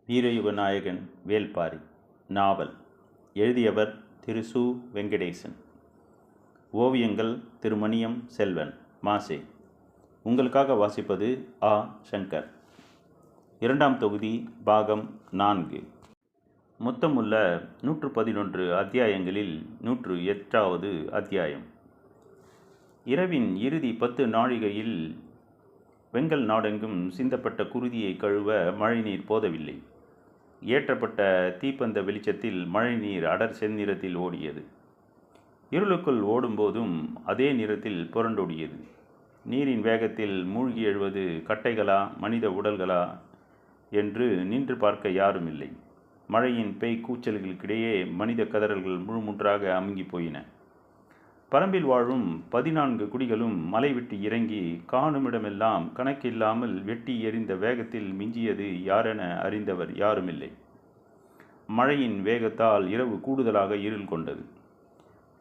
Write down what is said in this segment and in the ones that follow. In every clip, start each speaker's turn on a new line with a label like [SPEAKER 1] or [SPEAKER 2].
[SPEAKER 1] வீரயுக நாயகன் வேள்பாரி. நாவல். எழுதியவர் திரு சு. வெங்கடேசன். ஓவியங்கள் திரு மணியம் செல்வன், மாசே. உங்களுக்காக வாசிப்பது ஆ. சங்கர். இரண்டாம் தொகுதி, பாகம் 4. மொத்தமுள்ள 111 அத்தியாயங்களில் 108வது அத்தியாயம். இரவின் இறுதி 10 நாழிகையில் வெங்கல் நாடெங்கும் சிந்தப்பட்ட குருதியை கழுவ மழைநீர் போதவில்லை. ஏற்றப்பட்ட தீப்பந்த வெளிச்சத்தில் மழைநீர் அடர் செந்நிறத்தில் ஓடியது. இருளுக்குள் ஓடும்போதும் அதே நிறத்தில் புரண்டோடியது. நீரின் வேகத்தில் மூழ்கி எழுவது கட்டைகளா மனித உடல்களா என்று நின்று பார்க்க யாரும் இல்லை. மழையின் பேய் கூச்சல்களுக்கிடையே மனித கதறல்கள் முழுமுற்றாக அமுங்கி போயின. பரம்பில் வாழும் 14 குடிகளும் மலை விட்டு இறங்கி காணுமிடமெல்லாம் கணக்கில்லாமல் வெட்டி எறிந்த வேகத்தில் மிஞ்சியது யாரென அறிந்தவர் யாருமில்லை. மழையின் வேகத்தால் இரவு கூடுதலாக இருள் கொண்டது.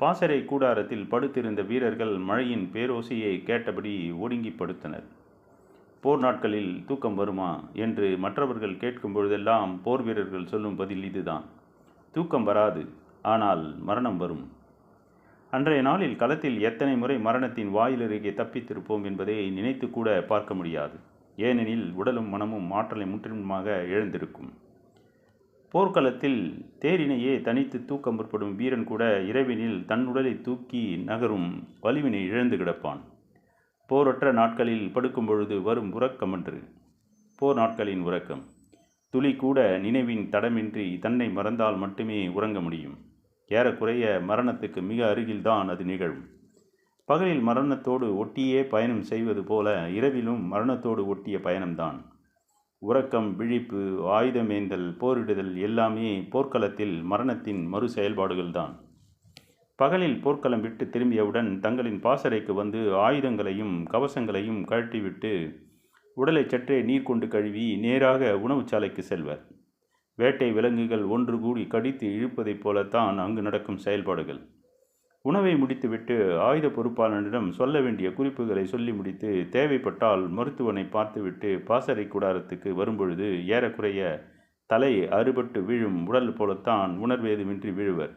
[SPEAKER 1] பாசறை கூடாரத்தில் படுத்திருந்த வீரர்கள் மழையின் பேரோசையை கேட்டபடி ஒடுங்கி படுத்தனர். போர் நாட்களில் தூக்கம் வருமா என்று மற்றவர்கள் கேட்கும் பொழுதெல்லாம் போர் வீரர்கள் சொல்லும் பதில் இதுதான்: தூக்கம் வராது, ஆனால் மரணம் வரும். அன்றைய நாளில் களத்தில் எத்தனை முறை மரணத்தின் வாயிலருகே தப்பித்திருப்போம் என்பதை நினைத்து கூட பார்க்க முடியாது. ஏனெனில் உடலும் மனமும் ஆற்றலை முற்றிலுமாக இழந்திருக்கும். போர்க்களத்தில் தேரினையே தனித்து தூக்க முற்படும் வீரன் கூட இரவினில் தன் உடலை தூக்கி நகரும் வலிவினை இழந்து கிடப்பான். போரற்ற நாட்களில் படுக்கும் பொழுது வரும் உறக்கமன்று போர் நாட்களின் உறக்கம். துளி கூட நினைவின் தடமின்றி தன்னை மறந்தால் மட்டுமே உறங்க முடியும். ஏறக்குறைய மரணத்துக்கு மிக அருகில்தான் அது நிகழும். பகலில் மரணத்தோடு ஒட்டியே பயணம் செய்வது போல இரவிலும் மரணத்தோடு ஒட்டிய பயணம்தான். உறக்கம், விழிப்பு, ஆயுதமேந்தல், போரிடுதல் எல்லாமே போர்க்களத்தில் மரணத்தின் மறு செயல்பாடுகள்தான். பகலில் போர்க்களம் விட்டு திரும்பியவுடன் தங்களின் பாசறைக்கு வந்து ஆயுதங்களையும் கவசங்களையும் கழட்டிவிட்டு உடலை சற்றே நீர் கொண்டு கழுவி நேராக உணவு சாலைக்கு செல்வர். வேட்டை விலங்குகள் ஒன்று கூடி கடித்து இழுப்பதைப் போலத்தான் அங்கு நடக்கும் செயல்பாடுகள். உணவை முடித்துவிட்டு ஆயுத பொறுப்பாளனிடம் சொல்ல வேண்டிய குறிப்புகளை சொல்லி முடித்து தேவைப்பட்டால் மருத்துவனை பார்த்துவிட்டு பாசறை கூடாரத்துக்கு வரும்பொழுது ஏறக்குறைய தலை அறுபட்டு வீழும் உடல் போலத்தான் உணர்வேதுமின்றி விழுவர்.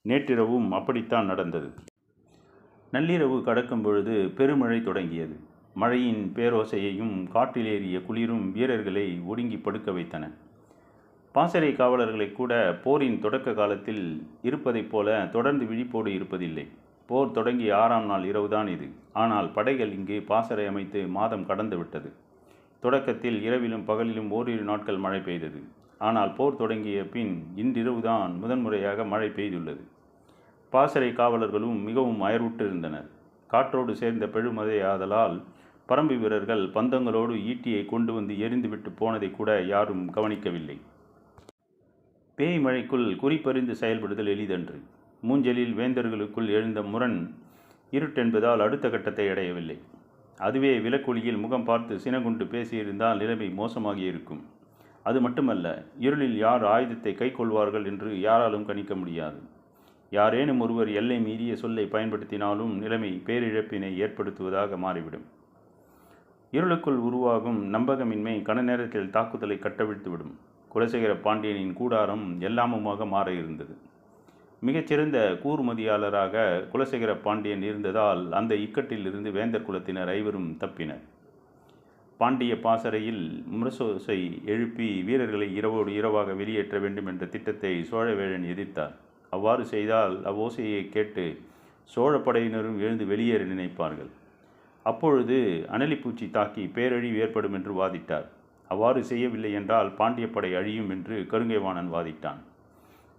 [SPEAKER 1] நேற்றிரவும் அப்படித்தான் நடந்தது. நள்ளிரவு கடக்கும் பொழுது பெருமழை தொடங்கியது. மழையின் பேரோசையையும் காற்றிலேறிய குளிரும் வீரர்களை ஒடுங்கி படுக்க வைத்தன. பாசறை காவலர்களை கூட போரின் தொடக்க காலத்தில் இருப்பதைப் போல தொடர்ந்து விழிப்போடு இருப்பதில்லை. போர் தொடங்கி 6ஆம் நாள் இரவுதான் இது. ஆனால் படைகள் இங்கு பாசறை அமைத்து மாதம் கடந்து விட்டது. தொடக்கத்தில் இரவிலும் பகலிலும் ஓரிரு நாட்கள் மழை பெய்தது. ஆனால் போர் தொடங்கிய பின் இன்றிரவுதான் முதன்முறையாக மழை பெய்துள்ளது. பாசறை காவலர்களும் மிகவும் அயர்வுற்று இருந்தனர். காற்றோடு சேர்ந்த பெருமழை ஆதலால் பரம்பு வீரர்கள் பந்தங்களோடு ஈட்டியை கொண்டு வந்து எரிந்துவிட்டு போனதை கூட யாரும் கவனிக்கவில்லை. பேய் மழைக்குள் குறிப்பறிந்து செயல்படுதல் எளிதன்று. மூஞ்சலில் வேந்தர்களுக்குள் எழுந்த முரண் இருட்டென்பதால் அடுத்த கட்டத்தை அடையவில்லை. அதுவே விலக்கொலியில் முகம் பார்த்து சினகுண்டு பேசியிருந்தால் நிலைமை மோசமாகி இருக்கும். அது மட்டுமல்ல, இருளில் யார் ஆயுதத்தை கை கொள்வார்கள் என்று யாராலும் கணிக்க முடியாது. யாரேனும் ஒருவர் எல்லை மீறிய சொல்லை பயன்படுத்தினாலும் நிலைமை பேரிழப்பினை ஏற்படுத்துவதாக மாறிவிடும். இருளுக்குள் உருவாகும் நம்பகமின்மை கன நேரத்தில் தாக்குதலை கட்டவிழ்த்துவிடும். குலசேகர பாண்டியனின் கூடாரம் எல்லாமுமாக மாற இருந்தது. மிகச்சிறந்த கூர்மதியாளராக குலசேகர பாண்டியன் இருந்ததால் அந்த இக்கட்டிலிருந்து வேந்தர் குலத்தினர் ஐவரும் தப்பினர். பாண்டிய பாசறையில் முரசோசை எழுப்பி வீரர்களை இரவோடு இரவாக வெளியேற்ற வேண்டும் என்ற திட்டத்தை சோழவேழன் எதிர்த்தார். அவ்வாறு செய்தால் அவ்வோசையை கேட்டு சோழ படையினரும் எழுந்து வெளியேற நினைப்பார்கள். அப்பொழுது அனலிப்பூச்சி தாக்கி பேரழிவு ஏற்படும் என்று வாதிட்டார். அவ்வாறு செய்யவில்லை என்றால் பாண்டிய படை அழியும் என்று கருங்கைவாணன் வாதிட்டான்.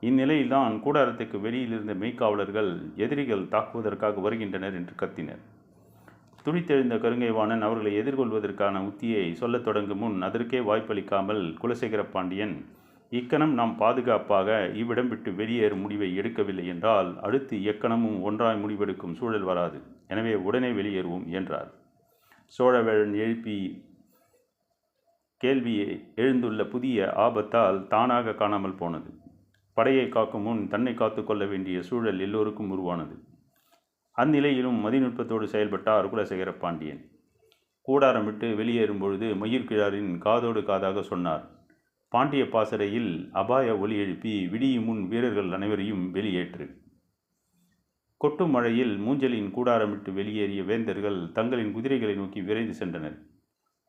[SPEAKER 1] இந்நிலையில்தான் கூடாரத்துக்கு வெளியிலிருந்த மெய்க்காவலர்கள் எதிரிகள் தாக்குவதற்காக வருகின்றனர் என்று கத்தினர். துடித்தெழுந்த கருங்கைவாணன் அவர்களை எதிர்கொள்வதற்கான உத்தியை சொல்லத் தொடங்கும் முன் அதற்கே வாய்ப்பளிக்காமல் குலசேகர பாண்டியன், இக்கணம் நாம் பாதுகாப்பாக இவ்விடம் விட்டு வெளியேறும் முடிவை எடுக்கவில்லை என்றால் அடுத்து எக்கணமும் ஒன்றாய் முடிவெடுக்கும் சூழல் வராது. எனவே உடனே வெளியேறுவோம் என்றார். சோழவேழன் எழுப்பி கேள்வியை எழுந்துள்ள புதிய ஆபத்தால் தானாக காணாமல் போனது. படையை காக்கும் முன் தன்னை காத்து கொள்ள வேண்டிய சூழல் எல்லோருக்கும் உருவானது. அந்நிலையிலும் மதிநுட்பத்தோடு செயல்பட்டார் குலசேகர பாண்டியன். கூடாரம் விட்டு வெளியேறும் பொழுது மயிர்கிழாரின் காதோடு காதாக சொன்னார்: பாண்டிய பாசறையில் அபாய ஒலி எழுப்பி விடியும் முன் வீரர்கள் அனைவரையும் வெளியேற்று. கொட்டும் மழையில் மூஞ்சலின் கூடாரமிட்டு வெளியேறிய வேந்தர்கள் தங்களின் குதிரைகளை நோக்கி விரைந்து சென்றனர்.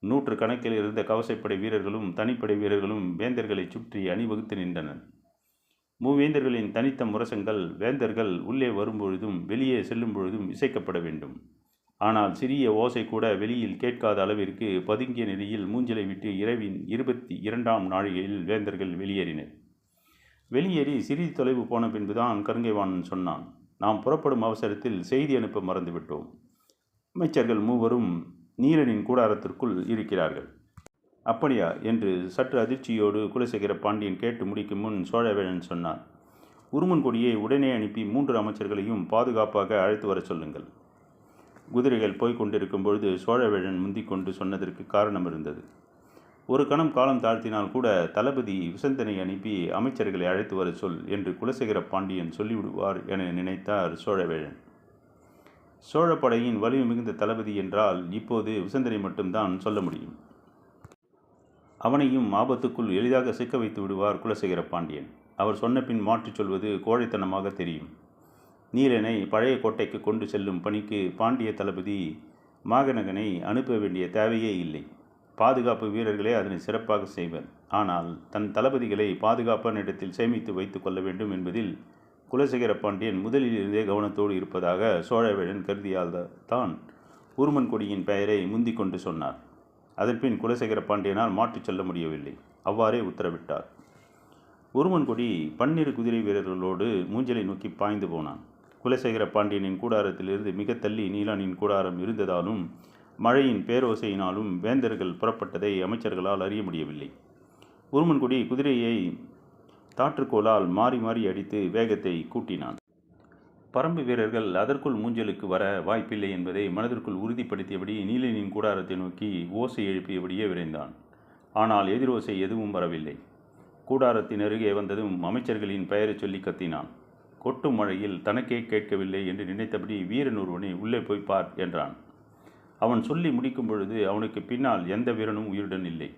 [SPEAKER 1] 100 கணக்கில் இருந்த கவசப்படை வீரர்களும் தனிப்படை வீரர்களும் வேந்தர்களை சுற்றி அணிவகுத்து நின்றனர். மூவேந்தர்களின் தனித்த முரசங்கள் வேந்தர்கள் உள்ளே வரும்பொழுதும் வெளியே செல்லும் பொழுதும் இசைக்கப்பட வேண்டும். ஆனால் சிறிய ஓசை கூட வெளியில் கேட்காத அளவிற்கு பதுங்கிய நிலையில் மூஞ்சலை விட்டு இரவின் 22ஆம் நாழிகையில் வேந்தர்கள் வெளியேறினர். வெளியேறி சிறிது தொலைவு போன பின்புதான் கருங்கைவாணன் சொன்னான், நாம் புறப்படும் அவசரத்தில் செய்தி அனுப்ப மறந்துவிட்டோம். அமைச்சர்கள் மூவரும் நீலனின் கூடாரத்திற்குள் இருக்கிறார்கள். அப்படியா என்று சற்று அதிர்ச்சியோடு குலசேகர பாண்டியன் கேட்டு முடிக்கும் முன் சோழவேழன் சொன்னார், உருமன் கொடியை உடனே அனுப்பி 3 அமைச்சர்களையும் பாதுகாப்பாக அழைத்து வர சொல்லுங்கள். குதிரைகள் போய்க் கொண்டிருக்கும் பொழுது சோழவேழன் முந்திக் கொண்டு சொன்னதற்கு காரணம் இருந்தது. ஒரு கணம் காலம் தாழ்த்தினால் கூட தளபதி விசந்தனை அனுப்பி அமைச்சர்களை அழைத்து வர சொல் என்று குலசேகர பாண்டியன் சொல்லிவிடுவார் என நினைத்தார் சோழவேழன். சோழப்படையின் வலிமை மிகுந்த தளபதி என்றால் இப்போது விசந்தனை மட்டும்தான் சொல்ல முடியும். அவனையும் ஆபத்துக்குள் எளிதாக சிக்க வைத்து விடுவார் குலசேகர பாண்டியன். அவர் சொன்ன பின் மாற்றிச் சொல்வது கோழைத்தனமாக தெரியும். நீலனை பழைய கோட்டைக்கு கொண்டு செல்லும் பணிக்கு பாண்டிய தளபதி மாகனகனை அனுப்ப வேண்டிய தேவையே இல்லை. பாதுகாப்பு வீரர்களே அதனை சிறப்பாக செய்வர். ஆனால் தன் தளபதிகளை பாதுகாப்பான இடத்தில் சேமித்து வைத்து கொள்ள வேண்டும் என்பதில் குலசேகர பாண்டியன் முதலில் இருந்தே கவனத்தோடு இருப்பதாக சோழவேழன் கருதியால் தான் உருமன் கொடியின் பெயரை முந்திக் கொண்டு சொன்னார். அதன்பின் குலசேகர பாண்டியனால் மாற்றிச் சொல்ல முடியவில்லை. அவ்வாறே உத்தரவிட்டார். உருமன் கொடி 12 குதிரை வீரர்களோடு மூஞ்சலை நோக்கி பாய்ந்து போனான். குலசேகர பாண்டியனின் கூடாரத்திலிருந்து மிக தள்ளி நீலனின் கூடாரம் இருந்ததாலும் மழையின் பேரோசையினாலும் வேந்தர்கள் புறப்பட்டதை அமைச்சர்களால் அறிய முடியவில்லை. உருமன்குடி குதிரையை தாற்றுக்கோளால் மாறி மாறி அடித்து வேகத்தை கூட்டினான். பரம்பு வீரர்கள் அதற்குள் மூஞ்சலுக்கு வர வாய்ப்பில்லை என்பதை மனதிற்குள் உறுதிப்படுத்தியபடி நீலனின் கூடாரத்தை நோக்கி ஓசை எழுப்பியபடியே விரைந்தான். ஆனால் எதிரோசை எதுவும் வரவில்லை. கூடாரத்தின் அருகே வந்ததும் அமைச்சர்களின் பெயரை சொல்லி கத்தினான். கொட்டும் மழையில் தனக்கே கேட்கவில்லை என்று நினைத்தபடி வீரன் ஒருவனை உள்ளே போய் பார் என்றான். அவன் சொல்லி முடிக்கும் பொழுது அவனுக்கு பின்னால் எந்த வீரனும் உயிருடன் இல்லை.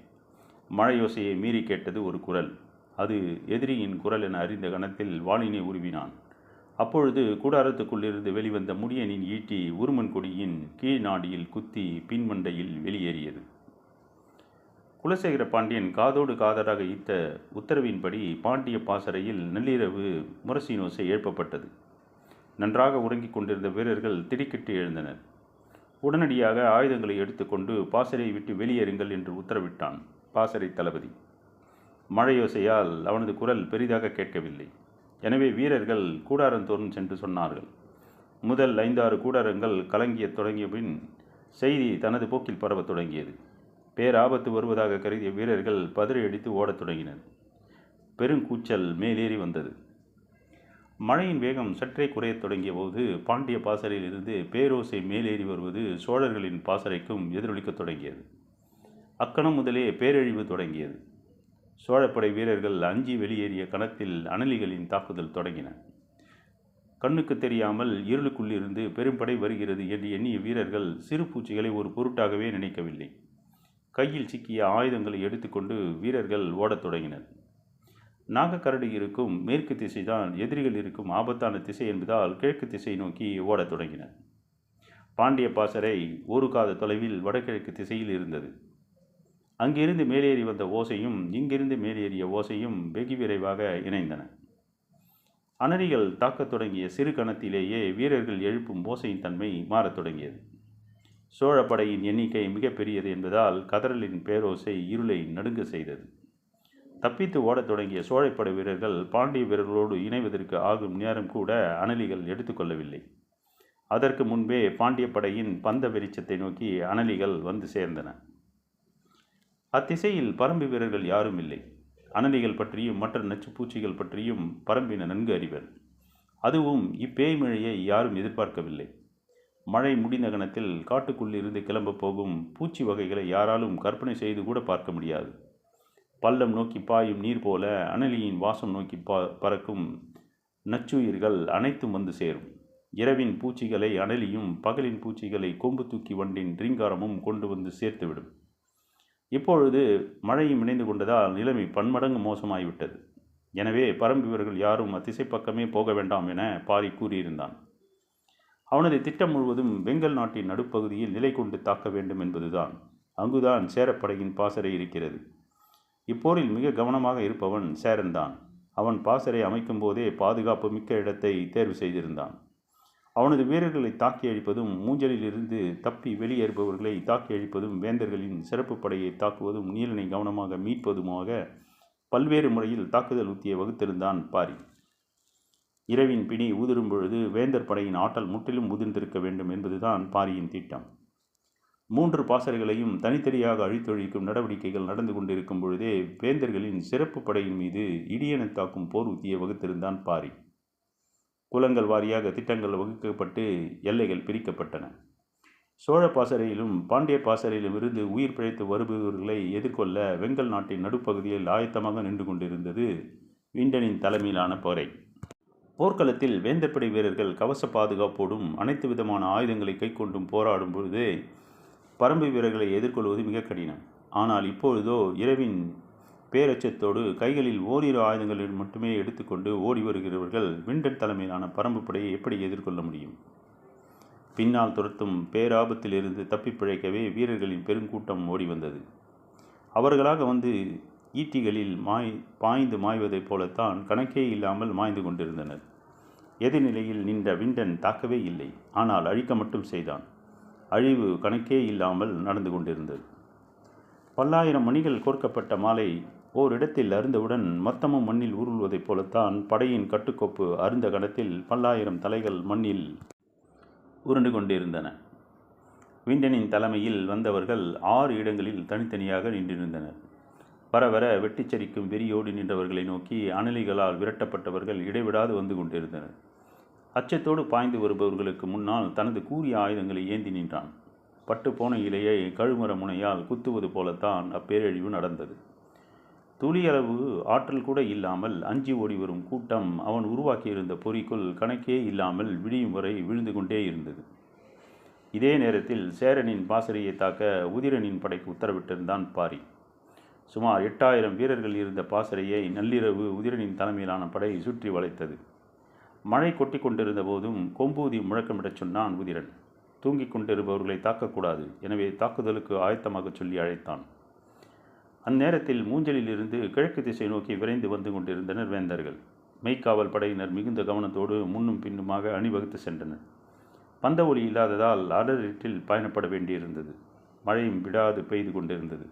[SPEAKER 1] மழையோசையை மீறி கேட்டது ஒரு குரல். அது எதிரியின் குரல் என அறிந்த கணத்தில் வாளினை உருவினான். அப்பொழுது கூடாரத்துக்குள்ளிருந்து வெளிவந்த முடியனின் ஈட்டி உருமன் கொடியின் கீழ் நாடியில் குத்தி பின்மண்டையில் வெளியேறியது. குலசேகர பாண்டியன் காதோடு காதராக ஈர்த்த உத்தரவின்படி பாண்டிய பாசறையில் நள்ளிரவு முரசினோசை எழுப்பப்பட்டது. நன்றாக உறங்கிக் கொண்டிருந்த வீரர்கள் திடுக்கிட்டு எழுந்தனர். உடனடியாக ஆயுதங்களை எடுத்துக்கொண்டு பாசறையை விட்டு வெளியேறுங்கள் என்று உத்தரவிட்டான் பாசறை தளபதி. மழையோசையால் அவனது குரல் பெரிதாக கேட்கவில்லை. எனவே வீரர்கள் கூடாரந்தோறும் சென்று சொன்னார்கள். முதல் 5-6 கூடாரங்கள் கலங்கிய தொடங்கிய பின் செய்தி தனது போக்கில் பரவத் தொடங்கியது. பேராபத்து வருவதாக கருதிய வீரர்கள் பதறியடித்து ஓடத் தொடங்கினர். பெருங்கூச்சல் மேலேறி வந்தது. மழையின் வேகம் சற்றே குறையத் தொடங்கிய போது பாண்டிய பாசறையில் இருந்து பேரோசை மேலேறி வருவது சோழர்களின் பாசறைக்கும் எதிரொலிக்கத் தொடங்கியது. அக்கணம் முதலே பேரழிவு தொடங்கியது. சோழப்படை வீரர்கள் அஞ்சி வெளியேறிய கணத்தில் அனலிகளின் தாக்குதல் தொடங்கின. கண்ணுக்கு தெரியாமல் இருளுக்குள்ளிருந்து பெரும்படை வருகிறது என்று எண்ணிய வீரர்கள் சிறு பூச்சிகளை ஒரு பொருட்டாகவே நினைக்கவில்லை. கையில் சிக்கிய ஆயுதங்களை எடுத்துக்கொண்டு வீரர்கள் ஓடத் தொடங்கினர். நாகக்கரடு இருக்கும் மேற்கு திசைதான் எதிரிகள் இருக்கும் ஆபத்தான திசை என்பதால் கிழக்கு திசை நோக்கி ஓடத் தொடங்கினர். பாண்டிய பாசறை ஒரு காத தொலைவில் வடகிழக்கு திசையில் இருந்தது. அங்கிருந்து மேலேறி வந்த ஓசையும் இங்கிருந்து மேலேறிய ஓசையும் வெகு விரைவாக இணைந்தன. அனரிகள் தாக்கத் தொடங்கிய சிறு கணத்திலேயே வீரர்கள் எழுப்பும் ஓசையின் தன்மை மாறத் தொடங்கியது. சோழப்படையின் எண்ணிக்கை மிகப்பெரியது என்பதால் கதறலின் பேரோசை இருளை நடுங்க செய்தது. தப்பித்து ஓடத் தொடங்கிய சோழப்படை வீரர்கள் பாண்டிய வீரர்களோடு இணைவதற்கு ஆகும் நேரம் கூட அனலிகள் எடுத்துக்கொள்ளவில்லை. அதற்கு முன்பே பாண்டிய படையின் பந்த வெளிச்சத்தை நோக்கி அனலிகள் வந்து சேர்ந்தன. அத்திசையில் பரம்பு வீரர்கள் யாரும் இல்லை. அனலிகள் பற்றியும் மற்ற நச்சுப்பூச்சிகள் பற்றியும் பரம்பின நன்கு அறிவர். அதுவும் இப்பேய் மழையை யாரும் எதிர்பார்க்கவில்லை. மழை முடிந்த கணத்தில் காட்டுக்குள் இருந்து கிளம்ப போகும் பூச்சி வகைகளை யாராலும் கற்பனை செய்து கூட பார்க்க முடியாது. பள்ளம் நோக்கி பாயும் நீர் போல அனலியின் வாசம் நோக்கி பறக்கும் நச்சுயிர்கள் அனைத்தும் வந்து சேரும். இரவின் பூச்சிகளை அனலியும் பகலின் பூச்சிகளை கொம்பு தூக்கி வண்டின் ரீங்காரமும் கொண்டு வந்து சேர்த்துவிடும். இப்பொழுது மழையும் இணைந்து கொண்டதால் நிலைமை பன்மடங்கு மோசமாகிவிட்டது. எனவே பரம்பு வீரர்கள் யாரும் அத்திசை பக்கமே போக வேண்டாம் என பாரி கூறியிருந்தான். அவனது திட்டம் முழுவதும் வெங்கல் நாட்டின் நடுப்பகுதியில் நிலை கொண்டு தாக்க வேண்டும் என்பதுதான். அங்குதான் சேரப்படையின் பாசறை இருக்கிறது. இப்போரில் மிக கவனமாக இருப்பவன் சேரன்தான். அவன் பாசறை அமைக்கும் போதே பாதுகாப்பு மிக்க இடத்தை தேர்வு செய்திருந்தான். அவனது வீரர்களை தாக்கி அழிப்பதும், மூஞ்சலில் இருந்து தப்பி வெளியேறுபவர்களை தாக்கி அழிப்பதும், வேந்தர்களின் சிறப்பு படையை தாக்குவதும், நீலனை கவனமாக மீட்பதுமாக பல்வேறு முறையில் தாக்குதல் உத்தியை வகுத்திருந்தான் பாரி. இரவின் பிணி ஊதிரும் பொழுது வேந்தர் படையின் ஆற்றல் முற்றிலும் உதிர்ந்திருக்க வேண்டும் என்பதுதான் பாரியின் திட்டம். 3 பாசறைகளையும் தனித்தனியாக அழித்தொழிக்கும் நடவடிக்கைகள் நடந்து கொண்டிருக்கும் பொழுதே வேந்தர்களின் சிறப்பு படையின் மீது இடியென தாக்கும் போர் உத்தியை வகுத்திருந்தான் பாரி. குலங்கள் வாரியாக திட்டங்கள் வகுக்கப்பட்டு எல்லைகள் பிரிக்கப்பட்டன. சோழ பாசறையிலும் பாண்டிய பாசறையிலும் இருந்து உயிர் பிழைத்து வருபவர்களை எதிர்கொள்ள வெங்கல் நாட்டின் நடுப்பகுதியில் ஆயத்தமாக நின்று கொண்டிருந்தது விண்டனின் தலைமையிலான படை. போர்க்களத்தில் வேந்தர்படை வீரர்கள் கவச பாதுகாப்போடும் அனைத்து விதமான ஆயுதங்களை கைக்கொண்டும் போராடும் பொழுது பரம்பு வீரர்களை எதிர்கொள்வது மிக கடினம். ஆனால் இப்பொழுதோ இரவின் பேரச்சத்தோடு கைகளில் ஓரிரு ஆயுதங்களில் மட்டுமே எடுத்துக்கொண்டு ஓடி வருகிறவர்கள் விண்டன் தலைமையிலான பரம்பு படையை எப்படி எதிர்கொள்ள முடியும்? பின்னால் துரத்தும் பேராபத்திலிருந்து தப்பி பிழைக்கவே வீரர்களின் பெருங்கூட்டம் ஓடி வந்தது. அவர்களாக வந்து ஈட்டிகளில் பாய்ந்து மாய்வதைப் போலத்தான் கணக்கே இல்லாமல் மாய்ந்து கொண்டிருந்தனர். எதிர்நிலையில் நின்ற விண்டன் தாக்கவே இல்லை. ஆனால் அழிக்க மட்டும் செய்தான். அழிவு கணக்கே இல்லாமல் நடந்து கொண்டிருந்தது. பல்லாயிரம் மணிகள் கோர்க்கப்பட்ட மாலை ஓரிடத்தில் அருந்தவுடன் மொத்தமும் மண்ணில் உருள்வதைப் போலத்தான் படையின் கட்டுக்கோப்பு அருந்த கணத்தில் பல்லாயிரம் தலைகள் மண்ணில் உருண்டு கொண்டிருந்தன. விண்டனின் தலைமையில் வந்தவர்கள் 6 இடங்களில் தனித்தனியாக நின்றிருந்தனர். வர வர வெட்டிச்சரிக்கும் வெறியோடு நின்றவர்களை நோக்கி அனலிகளால் விரட்டப்பட்டவர்கள் இடைவிடாது வந்து கொண்டிருந்தனர். அச்சத்தோடு பாய்ந்து வருபவர்களுக்கு முன்னால் தனது கூரிய ஆயுதங்களை ஏந்தி நின்றான். பட்டு போன இலையை கழுமர முனையால் குத்துவது போலத்தான் அப்பேரழிவு நடந்தது. துளியளவு ஆற்றல் கூட இல்லாமல் அஞ்சி ஓடி வரும் கூட்டம் அவன் உருவாக்கியிருந்த பொறிக்குள் கணக்கே இல்லாமல் விடியும் வரை விழுந்து கொண்டே இருந்தது. இதே நேரத்தில் சேரனின் பாசறையை தாக்க உதிரனின் படைக்கு உத்தரவிட்டிருந்தான் பாரி. சுமார் 8000 வீரர்கள் இருந்த பாசறையை நள்ளிரவு உதிரனின் தலைமையிலான படை சுற்றி வளைத்தது. மழை கொட்டி கொண்டிருந்த போதும் கொம்பூதி முழக்கமிடச் சொன்னான் உதிரன். தூங்கிக் கொண்டிருப்பவர்களை தாக்கக்கூடாது, எனவே தாக்குதலுக்கு ஆயத்தமாக சொல்லி அழைத்தான். அந்நேரத்தில் மூஞ்சலில் இருந்து கிழக்கு திசை நோக்கி விரைந்து வந்து கொண்டிருந்தனர் வேந்தர்கள். மெய்க்காவல் படையினர் மிகுந்த கவனத்தோடு முன்னும் பின்னுமாக அணிவகுத்து சென்றனர். பந்த ஒளி இல்லாததால் அடரிட்டில் பயணப்பட வேண்டியிருந்தது. மழையும் விடாது பெய்து கொண்டிருந்தது.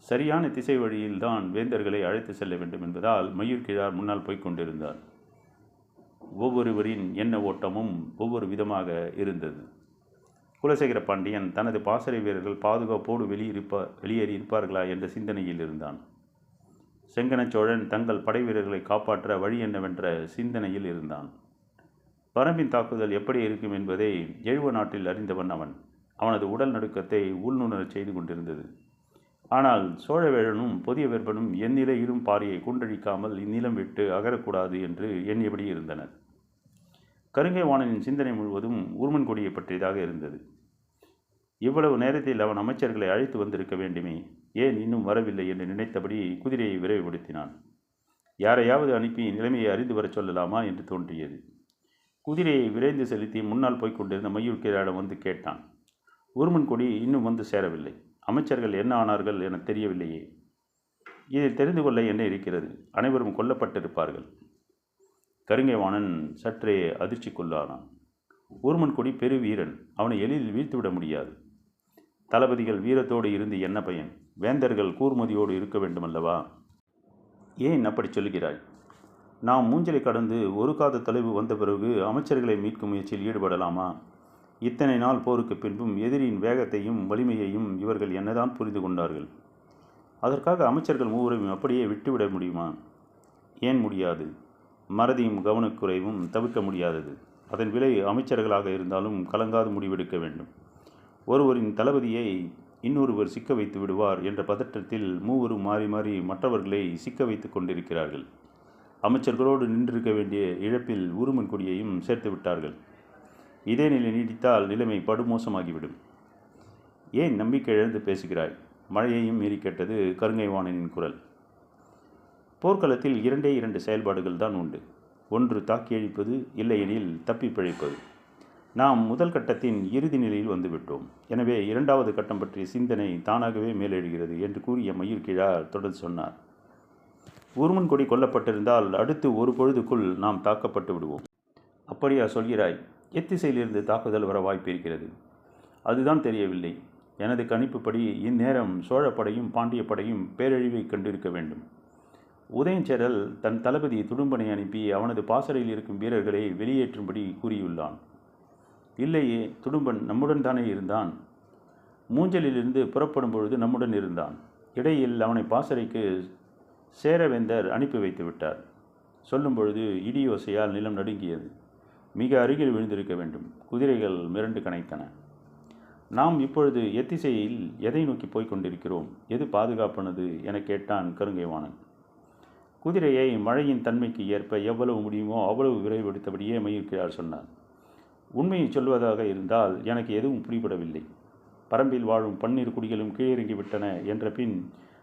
[SPEAKER 1] சரியான திசை வழியில்தான் வேந்தர்களை அழைத்து செல்ல வேண்டும் என்பதால் மயூர்கிழார் முன்னால் போய்க் கொண்டிருந்தார். ஒவ்வொருவரின் எண்ண ஓட்டமும் ஒவ்வொரு விதமாக இருந்தது. குலசேகர பாண்டியன் தனது பாசறை வீரர்கள் பாதுகாப்போடு வெளியேறி இருப்பார்களா என்ற சிந்தனையில் இருந்தான். செங்கன சோழன் தங்கள் படை வீரர்களை காப்பாற்ற வழி என்னவென்ற சிந்தனையில் இருந்தான். பரம்பின் தாக்குதல் எப்படி இருக்கும் என்பதை எழுவ நாட்டில் அறிந்தவன் அவன். அவனது உடல் நடுக்கத்தை உள்நுணரச் செய்து கொண்டிருந்தது. ஆனால் சோழவேழனும் புதிய வெற்பனும் எந்நிலையிலும் பாரியை கொன்றழிக்காமல் இந்நிலம் விட்டு அகரக்கூடாது என்று எண்ணியபடி இருந்தனர். கருங்கை வாணனின் சிந்தனை முழுவதும் ஊர்மன் கொடியை பற்றியதாக இருந்தது. இவ்வளவு நேரத்தில் அவன் அமைச்சர்களை அழைத்து வந்திருக்க வேண்டுமே, ஏன் இன்னும் வரவில்லை என்று நினைத்தபடி குதிரையை விரைவுபடுத்தினான். யாரையாவது அனுப்பி நிலைமையை அறிந்து வரச் சொல்லலாமா என்று தோன்றியது. குதிரையை விரைந்து செலுத்தி முன்னால் போய்க் கொண்டிருந்த மயூர்கிழாரிடம் வந்து கேட்டான். ஊர்மன் கொடி இன்னும் வந்து சேரவில்லை. அமைச்சர்கள் என்ன ஆனார்கள் என தெரியவில்லையே. இதை தெரிந்து கொள்ள என்ன இருக்கிறது? அனைவரும் கொல்லப்பட்டிருப்பார்கள். கருங்கை வாணன் சற்றே அதிர்ச்சிக்குள்ளானான். ஊர்மன் கொடி பெரு வீரன். அவனை எளிதில் வீழ்த்துவிட முடியாது. தளபதிகள் வீரத்தோடு இருந்து என்ன பயன்? வேந்தர்கள் கூர்மதியோடு இருக்க வேண்டுமல்லவா? ஏன் அப்படி சொல்கிறாய்? நாம் மூஞ்சலை கடந்து ஒரு காத தொலைவு வந்த பிறகு அமைச்சர்களை மீட்கும் முயற்சியில் ஈடுபடலாமா? இத்தனை நாள் போருக்கு பின்பும் எதிரியின் வேகத்தையும் வலிமையையும் இவர்கள் என்னதான் புரிந்து கொண்டார்கள். அதற்காக அமைச்சர்கள் மூவரையும் அப்படியே விட்டுவிட முடியுமா? ஏன் முடியாது? மறதியும் கவனக்குறைவும் தவிர்க்க முடியாதது. அதன் விலை அமைச்சர்களாக இருந்தாலும் கலங்காது முடிவெடுக்க வேண்டும். ஒருவரின் தளபதியை இன்னொருவர் சிக்க வைத்து விடுவார் என்ற பதற்றத்தில் மூவரும் மாறி மாறி மற்றவர்களை சிக்க வைத்து கொண்டிருக்கிறார்கள். அமைச்சர்களோடு நின்றிருக்க வேண்டிய இழப்பில் ஊர்மன் கொடியையும் சேர்த்து விட்டார்கள். இதே நிலை நீடித்தால் நிலைமை படுமோசமாகிவிடும். ஏன் நம்பிக்கை இழந்து பேசுகிறாய்? மழையையும் மீறி கேட்டது கருங்கைவாணனின் குரல். போர்க்களத்தில் 2 செயல்பாடுகள் தான் உண்டு. ஒன்று தாக்கி அழிப்பது, இல்லையெனில் தப்பி பிழைப்பது. நாம் முதல் கட்டத்தின் இறுதி நிலையில் வந்துவிட்டோம். எனவே 2வது கட்டம் பற்றிய சிந்தனை தானாகவே மேலெழுகிறது என்று கூறிய மயூர் கிழார் தொடர்ந்து சொன்னார். ஊர்மன் கொடி கொல்லப்பட்டிருந்தால் அடுத்து ஒரு பொழுதுக்குள் நாம் தாக்கப்பட்டு விடுவோம். அப்படியா சொல்கிறாய்? எத்திசையிலிருந்து தாக்குதல் வர வாய்ப்பு இருக்கிறது. அதுதான் தெரியவில்லை. எனது கணிப்புப்படி இந்நேரம் சோழ படையும் பாண்டிய படையும் பேரழிவை கண்டிருக்க வேண்டும். உதயஞ்சேரல் தன் தளபதி துடும்பனை அனுப்பி அவனது பாசறையில் இருக்கும் வீரர்களை வெளியேற்றும்படி கூறியுள்ளான். இல்லையே, துடும்பன் நம்முடன் தானே இருந்தான். மூஞ்சலிலிருந்து புறப்படும் பொழுது நம்முடன் இருந்தான். இடையில் அவனை பாசறைக்கு சேரவேந்தர் அனுப்பி வைத்து விட்டார். சொல்லும் பொழுது இடியோசையால் நிலம் நடுங்கியது. மிக அருகில் விழுந்திருக்க வேண்டும். குதிரைகள் மிரண்டு கனைத்தன. நாம் இப்பொழுது எத்திசையில் எதை நோக்கி போய்க் கொண்டிருக்கிறோம்? எது பாதுகாப்பானது என கேட்டான் கருங்கைவாணன். குதிரையை மழையின் தன்மைக்கு ஏற்ப எவ்வளவு முடியுமோ அவ்வளவு விரைவெடுத்தபடியே மயூர்கிழார் சொன்னார். உண்மையை சொல்வதாக இருந்தால் எனக்கு எதுவும் புரிபடவில்லை. பரம்பில் வாழும் 12 குடிகளும் கீழிறங்கிவிட்டன என்ற பின்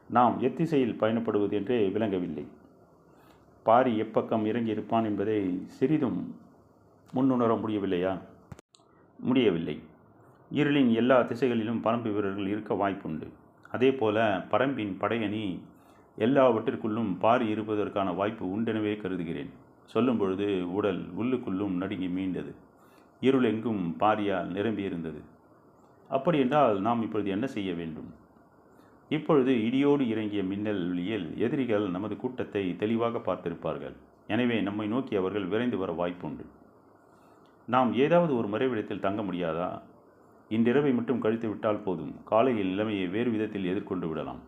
[SPEAKER 1] நாம் எத்திசையில் பயணப்படுவது என்றே விளங்கவில்லை. பாரி எப்பக்கம் இறங்கியிருப்பான் என்பதை சிறிதும் முன்னுணர முடியவில்லையா? முடியவில்லை. இருளின் எல்லா திசைகளிலும் பரம்பு வீரர்கள் இருக்க வாய்ப்புண்டு. அதே போல பரம்பின் படையணி எல்லாவற்றிற்குள்ளும் பாரி இருப்பதற்கான வாய்ப்பு உண்டெனவே கருதுகிறேன். சொல்லும் பொழுது உடல் உள்ளுக்குள்ளும் நடுங்கி மீண்டது. இருள் எங்கும் பாரியால் நிரம்பியிருந்தது. அப்படியென்றால் நாம் இப்பொழுது என்ன செய்ய வேண்டும்? இப்பொழுது இடியோடு இறங்கிய மின்னல் ஒளியில் எதிரிகள் நமது கூட்டத்தை தெளிவாக பார்த்திருப்பார்கள். எனவே நம்மை நோக்கி அவர்கள் விரைந்து வர வாய்ப்புண்டு. நாம் ஏதாவது ஒரு மறைவிடத்தில் தங்க முடியாதா? இன்றிரவை மட்டும் கழித்து விட்டால் போதும். காலையில் நிலைமையை வேறு விதத்தில் எதிர்கொண்டு விடலாம்.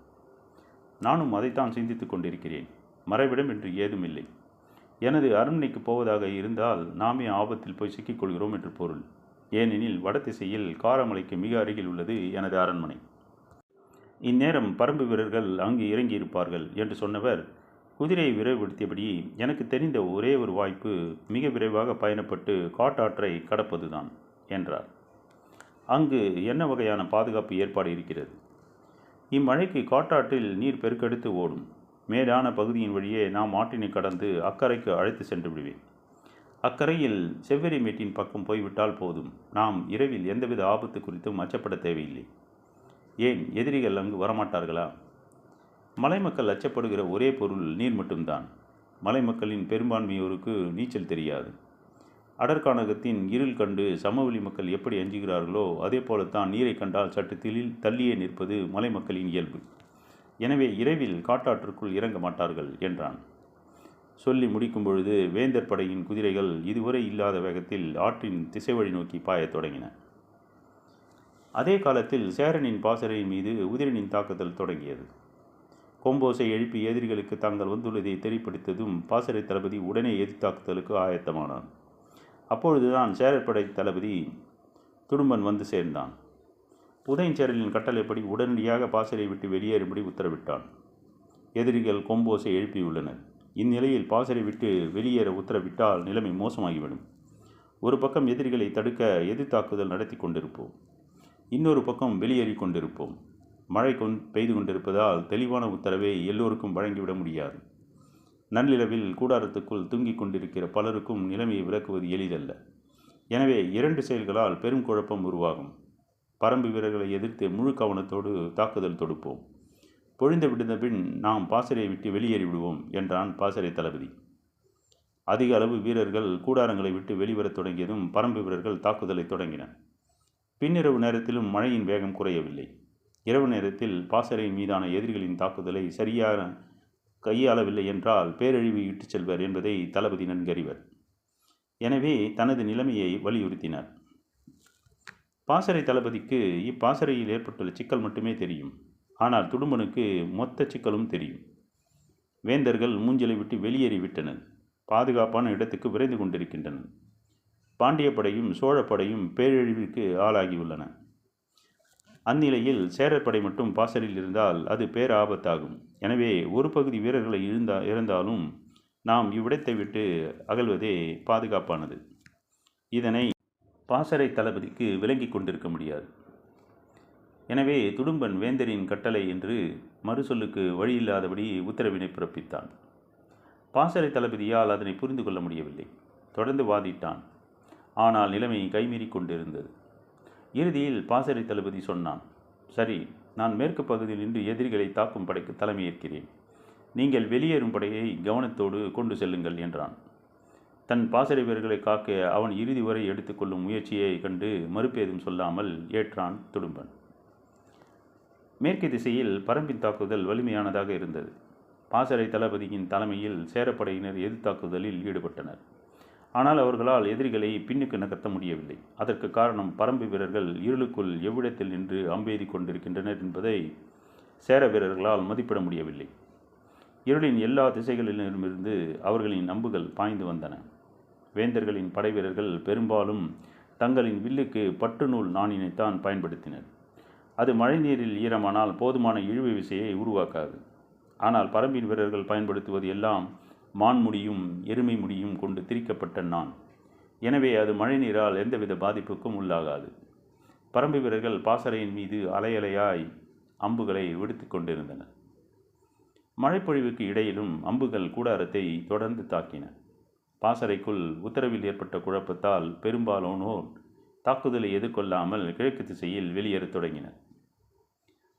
[SPEAKER 1] நானும் அதைத்தான் சிந்தித்துக் கொண்டிருக்கிறேன். மறைவிடம் என்று ஏதுமில்லை. எனது அரண்மனைக்கு போவதாக இருந்தால் நாமே ஆபத்தில் போய் சிக்கிக்கொள்கிறோம் என்று பொருள். ஏனெனில் வடதிசையில் காரமலைக்கு மிக அருகில் உள்ளது எனது அரண்மனை. இந்நேரம் பரம்பு வீரர்கள் அங்கு இறங்கியிருப்பார்கள் என்று சொன்னவர் குதிரையை விரைவுபடுத்தியபடி, எனக்கு தெரிந்த ஒரே ஒரு வாய்ப்பு மிக விரைவாக பயணப்பட்டு காட்டாற்றை கடப்பதுதான் என்றார். அங்கு என்ன வகையான பாதுகாப்பு ஏற்பாடு இருக்கிறது? இம்மழைக்கு காட்டாற்றில் நீர் பெருக்கெடுத்து ஓடும். மேலான பகுதியின் வழியே நாம் ஆற்றினை கடந்து அக்கறைக்கு அழைத்து சென்று விடுவேன். அக்கறையில் செவ்வரி மேட்டின் பக்கம் போய்விட்டால் போதும். நாம் இரவில் எந்தவித ஆபத்து குறித்தும் அச்சப்பட தேவையில்லை. ஏன், எதிரிகள் அங்கு வரமாட்டார்களா? மலைமக்கள் அச்சப்படுகிற ஒரே பொருள் நீர் மட்டும்தான். மலைமக்களின் பெரும்பான்மையோருக்கு நீச்சல் தெரியாது. அடர்கானகத்தின் இருள் கண்டு சமவெளி மக்கள் எப்படி அஞ்சுகிறார்களோ அதே போலத்தான் நீரை கண்டால் சற்று தள்ளியே நிற்பது மலைமக்களின் இயல்பு. எனவே இரவில் காட்டாற்றுக்குள் இறங்க மாட்டார்கள் என்றான். சொல்லி முடிக்கும் பொழுது வேந்தர் படையின் குதிரைகள் இதுவரை இல்லாத வேகத்தில் ஆற்றின் திசை வழி நோக்கி பாயத் தொடங்கின. அதே காலத்தில் சேரனின் பாசறையின் மீது உதிரனின் தாக்குதல் தொடங்கியது. கொம்போசை எழுப்பி எதிரிகளுக்கு தாங்கள் வந்துள்ளதை தெரிவித்ததும் பாசறை தளபதி உடனே எதிர்த்தாக்குதலுக்கு ஆயத்தமானான். அப்பொழுதுதான் சேரப்படை தளபதி துடும்பன் வந்து சேர்ந்தான். உதயஞ்சேரலின் கட்டளைப்படி உடனடியாக பாசறை விட்டு வெளியேறும்படி உத்தரவிட்டான். எதிரிகள் கொம்போசை எழுப்பியுள்ளனர். இந்நிலையில் பாசறை விட்டு வெளியேற உத்தரவிட்டால் நிலைமை மோசமாகிவிடும். ஒரு பக்கம் எதிரிகளை தடுக்க எதிர்த்தாக்குதல் நடத்தி கொண்டிருப்போம். இன்னொரு பக்கம் வெளியேறி கொண்டிருப்போம். மழை பெய்து கொண்டிருப்பதால் தெளிவான உத்தரவை எல்லோருக்கும் வழங்கிவிட முடியாது. நள்ளிரவில் கூடாரத்துக்குள் தூங்கிக் கொண்டிருக்கிற பலருக்கும் நிலைமையை விளக்குவது எளிதல்ல. எனவே 2 செயல்களால் பெரும் குழப்பம் உருவாகும். பரம்பு வீரர்களை எதிர்த்து முழு கவனத்தோடு தாக்குதல் தொடுப்போம். பொழிந்து விடுந்த பின் நாம் பாசறையை விட்டு வெளியேறி விடுவோம் என்றான் பாசறை தளபதி. அதிக அளவு வீரர்கள் கூடாரங்களை விட்டு வெளிவரத் தொடங்கியதும் பரம்பு வீரர்கள் தாக்குதலை தொடங்கினர். பின்னிரவு நேரத்திலும் மழையின் வேகம் குறையவில்லை. இரவு நேரத்தில் பாசறையின் மீதான எதிரிகளின் தாக்குதலை சரியாக கையாளவில்லை என்றால் பேரழிவு இட்டுச் செல்வர் என்பதை தளபதி நன்கறிவர். எனவே தனது நிலைமையை வலியுறுத்தினார். பாசறை தளபதிக்கு இப்பாசறையில் ஏற்பட்டுள்ள சிக்கல் மட்டுமே தெரியும். ஆனால் துடும்பனுக்கு மொத்த சிக்கலும் தெரியும். வேந்தர்கள் மூஞ்சலை விட்டு வெளியேறிவிட்டனர். பாதுகாப்பான இடத்துக்கு விரைந்து கொண்டிருக்கின்றனர். பாண்டிய படையும் சோழப்படையும் பேரழிவிற்கு ஆளாகியுள்ளன. அந்நிலையில் சேரப்படை மட்டும் பாசறையில் இருந்தால் அது பேராபத்தாகும். எனவே ஒரு பகுதி வீரர்களை இழந்தாலும் நாம் இவ்விடத்தை விட்டு அகல்வதே பாதுகாப்பானது. இதனை பாசறை தளபதிக்கு விளங்கி கொண்டிருக்க முடியாது. எனவே துடும்பன் வேந்தரின் கட்டளை என்று மறுசொல்லுக்கு வழியில்லாதபடி உத்தரவினை பிறப்பித்தான். பாசறை தளபதியால் அதனை புரிந்து கொள்ள முடியவில்லை. தொடர்ந்து வாதிட்டான். ஆனால் நிலைமை கைமீறி கொண்டிருந்தது. இறுதியில் பாசறை தளபதி சொன்னான், சரி, நான் மேற்கு பகுதியில் நின்று எதிரிகளை தாக்கும் படைக்கு தலைமையேற்கிறேன். நீங்கள் வெளியேறும் படையை கவனத்தோடு கொண்டு செல்லுங்கள் என்றான். தன் பாசறை வீரர்களை காக்க அவன் இறுதி வரை எடுத்துக்கொள்ளும் முயற்சியை கண்டு மறுப்பேதும் சொல்லாமல் ஏற்றான் துடும்பன். மேற்கு திசையில் பரம்பின் தாக்குதல் வலிமையானதாக இருந்தது. பாசறை தளபதியின் தலைமையில் சேரப்படையினர் எதிர்த்தாக்குதலில் ஈடுபட்டனர். ஆனால் அவர்களால் எதிரிகளை பின்னுக்கு நகர்த்த முடியவில்லை. அதற்கு காரணம் பரம்பு வீரர்கள் இருளுக்குள் எவ்விடத்தில் நின்று அம்பெய்தி கொண்டிருக்கின்றனர் என்பதை சேர வீரர்களால் மதிப்பிட முடியவில்லை. இருளின் எல்லா திசைகளிலிருமிருந்து அவர்களின் அம்புகள் பாய்ந்து வந்தன. வேந்தர்களின் படை வீரர்கள் பெரும்பாலும் தங்களின் வில்லுக்கு பட்டு நூல் நாணினைத்தான் பயன்படுத்தினர். அது மழைநீரில் ஈரமானால் போதுமான இழுவை விசையை உருவாக்காது. ஆனால் பரம்பின் வீரர்கள் பயன்படுத்துவது எல்லாம் மான் முடியும் எருமை முடியும் கொண்டு திரிக்கப்பட்ட நாண். எனவே அது மழைநீரால் எந்தவித பாதிப்புக்கும் உள்ளாகாது. பரம்பு வீரர்கள் பாசறையின் மீது அலையலையாய் அம்புகளை விடுத்து கொண்டிருந்தனர். மழைப்பொழிவுக்கு இடையிலும் அம்புகள் கூடாரத்தை தொடர்ந்து தாக்கின. பாசறைக்குள் உத்தரவில் ஏற்பட்ட குழப்பத்தால் பெரும்பாலானோர் தாக்குதலை எதிர்கொள்ளாமல் கிழக்கு திசையில் வெளியேறத் தொடங்கினர்.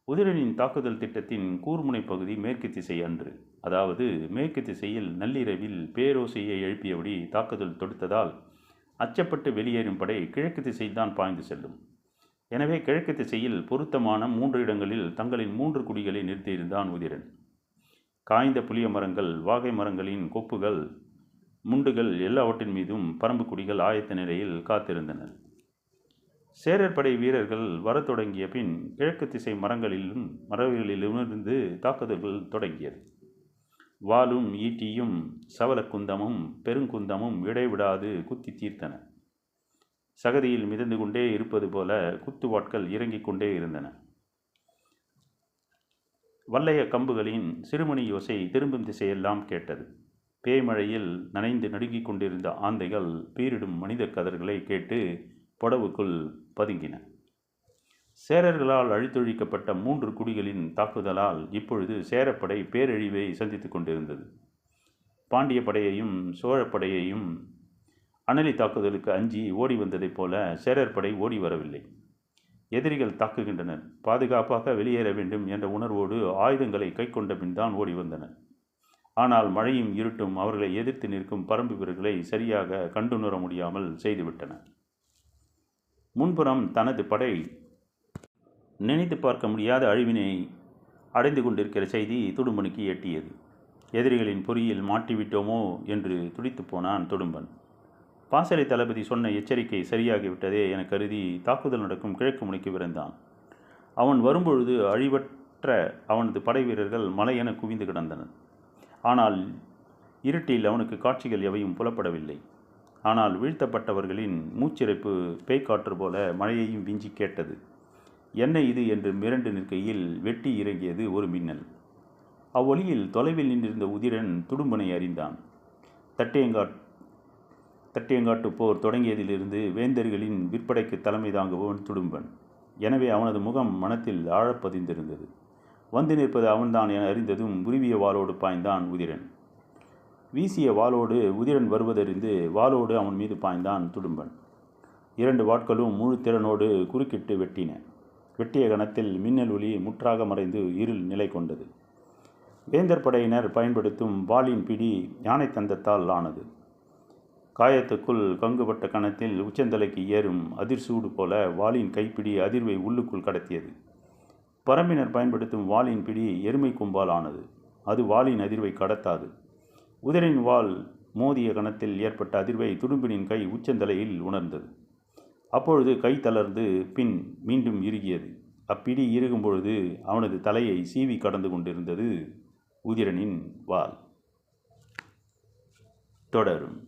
[SPEAKER 1] உதிரனின் தாக்குதல் திட்டத்தின் கூர்முனை பகுதி மேற்கு திசை அன்று, அதாவது மேற்கு திசையில் நள்ளிரவில் பேரோசையை எழுப்பியபடி தாக்குதல் தொடுத்ததால் அச்சப்பட்டு வெளியேறும் படை கிழக்கு திசைதான் பாய்ந்து செல்லும். எனவே கிழக்கு திசையில் பொருத்தமான 3 இடங்களில் தங்களின் 3 குடிகளை நிறுத்தியிருந்தான் உதிரன். காய்ந்த புளிய மரங்கள், வாகை மரங்களின் கொப்புகள், முண்டுகள் எல்லாவற்றின் மீதும் பரம்பு குடிகள் ஆயத்த நிலையில் காத்திருந்தனர். சேரர் படை வீரர்கள் வரத் தொடங்கிய பின் கிழக்கு திசை மரங்களிலிருந்து தாக்குதல்கள் தொடங்கியது. வாளும் ஈட்டியும் சவலக்குந்தமும் பெருங்குந்தமும் இடைவிடாது குத்தி தீர்த்தன. சகதியில் மிதந்து கொண்டே இருப்பது போல குத்துவாட்கள் இறங்கிக் கொண்டே இருந்தன. வல்லைய கம்புகளின் சிறுமணி யோசை திரும்பும் திசையெல்லாம் கேட்டது. பேய்மழையில் நனைந்து நடுங்கிக் கொண்டிருந்த ஆந்தைகள் பீரிடும் மனித கதர்களை கேட்டு பொடவுக்குள் பதுங்கின. சேரர்களால் அழித்தொழிக்கப்பட்ட 3 குடிகளின் தாக்குதலால் இப்பொழுது சேரப்படை பேரழிவை சந்தித்துக் கொண்டிருந்தது. பாண்டிய படையையும் சோழப்படையையும் அனலி தாக்குதலுக்கு அஞ்சி ஓடி வந்ததைப் போல சேரர் படை ஓடி வரவில்லை. எதிரிகள் தாக்குகின்றனர், பாதுகாப்பாக வெளியேற வேண்டும் என்ற உணர்வோடு ஆயுதங்களை கை கொண்ட பின் தான் ஓடி வந்தனர். ஆனால் மழையும் இருட்டும் அவர்களை எதிர்த்து நிற்கும் பரம்பு வீரர்களை சரியாக கண்டுணர முடியாமல் செய்துவிட்டன. முன்புறம் தனது படை நினைத்து பார்க்க முடியாத அழிவினை அடைந்து கொண்டிருக்கிற செய்தி துடும்பனுக்கு எட்டியது. எதிரிகளின் பொறியில் மாட்டிவிட்டோமோ என்று துடித்து போனான் துடும்பன். பாசறை தளபதி சொன்ன எச்சரிக்கை சரியாகிவிட்டதே என கருதி தாக்குதல் நடக்கும் கிழக்கு முனைக்கு விரைந்தான். அவன் வரும்பொழுது அழிவற்ற அவனது படை வீரர்கள் மலையென குவிந்து கிடந்தனர். ஆனால் இருட்டில் அவனுக்கு காட்சிகள் எவையும் புலப்படவில்லை. ஆனால் வீழ்த்தப்பட்டவர்களின் மூச்சிறைப்பு பேய்காற்று போல மழையையும் விஞ்சி கேட்டது. என்ன இது என்று மிரண்டு நிற்கையில் வெட்டி இறங்கியது ஒரு மின்னல். அவ்வொலியில் தொலைவில் நின்றிருந்த உதிரன் துடும்பனை அறிந்தான். தட்டியங்காட்டு போர் தொடங்கியதிலிருந்து வேந்தர்களின் விற்படைக்கு தலைமை தாங்குபவன் துடும்பன். எனவே அவனது முகம் மனத்தில் ஆழப்பதிந்திருந்தது. வந்து நிற்பது அவன்தான் என அறிந்ததும் உருவிய வாளோடு பாய்ந்தான் உதிரன். வீசிய வாளோடு உதிரன் வருவதறிந்து வாளோடு அவன் மீது பாய்ந்தான் துடும்பன். 2 வாட்களும் முழு திறனோடு குறுக்கிட்டு வெட்டின. வெட்டிய கணத்தில் மின்னல் ஒளி முற்றாக மறைந்து இருள் நிலை கொண்டது. வேந்தர் படையினர் பயன்படுத்தும் வாளின் பிடி யானை தந்தத்தால் ஆனது. காயத்துக்குள் கங்குபட்ட கணத்தில் உச்சந்தலைக்கு ஏறும் அதிர்சூடு போல வாளின் கைப்பிடி அதிர்வை உள்ளுக்குள் கடத்தியது. பரம்பினர் பயன்படுத்தும் வாளின் பிடி எருமை கொம்பால் ஆனது. அது வாளின் அதிர்வை கடத்தாது. உதிரின் வாள் மோதிய கணத்தில் ஏற்பட்ட அதிர்வை துடும்பினின் கை உச்சந்தலையில் உணர்ந்தது. அப்பொழுது கை தளர்ந்து பின் மீண்டும் இறுகியது. அப்பிடி இறுகும் பொழுது அவனது தலையை சீவி கடந்து கொண்டிருந்தது உதிரனின் வாள். தொடரும்.